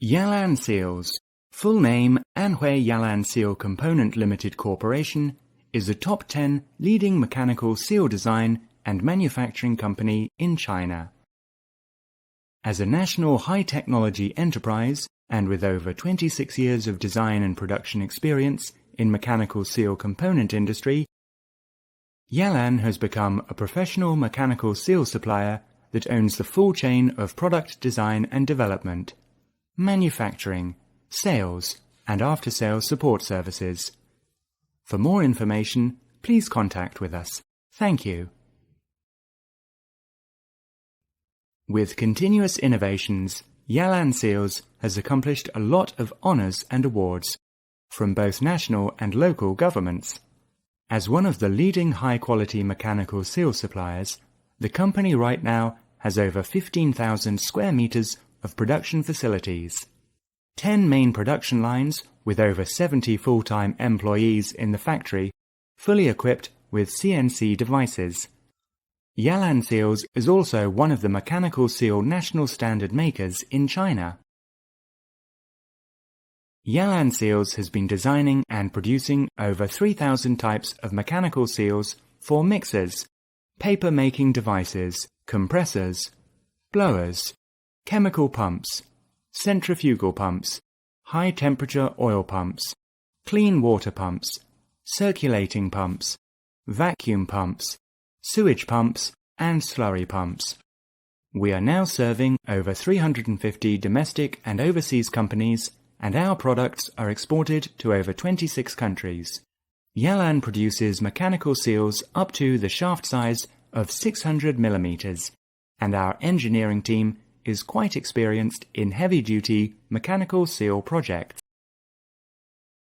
YALAN Seals, full name Anhui YALAN Seal Component Limited Corporation, is a top 10 leading mechanical seal design and manufacturing company in China. As a national high-technology enterprise and with over 26 years of design and production experience in mechanical seal component industry, YALAN has become a professional mechanical seal supplier that owns the full chain of product design and development, manufacturing, sales, and after-sales support services. For more information, please contact with us. Thank you. With continuous innovations, YALAN Seals has accomplished a lot of honors and awards from both national and local governments. As one of the leading high-quality mechanical seal suppliers, the company right now has over 15,000 square meters of production facilities, 10 main production lines with over 70 full-time employees in the factory, fully equipped with CNC devices. YALAN Seals is also one of the mechanical seal national standard makers in China. YALAN Seals has been designing and producing over 3,000 types of mechanical seals for mixers, paper-making devices, compressors, blowers, chemical pumps, centrifugal pumps, high-temperature oil pumps, clean water pumps, circulating pumps, vacuum pumps, sewage pumps, and slurry pumps. We are now serving over 350 domestic and overseas companies, and our products are exported to over 26 countries. YALAN produces mechanical seals up to the shaft size of 600 millimeters, and our engineering team is quite experienced in heavy-duty mechanical seal projects.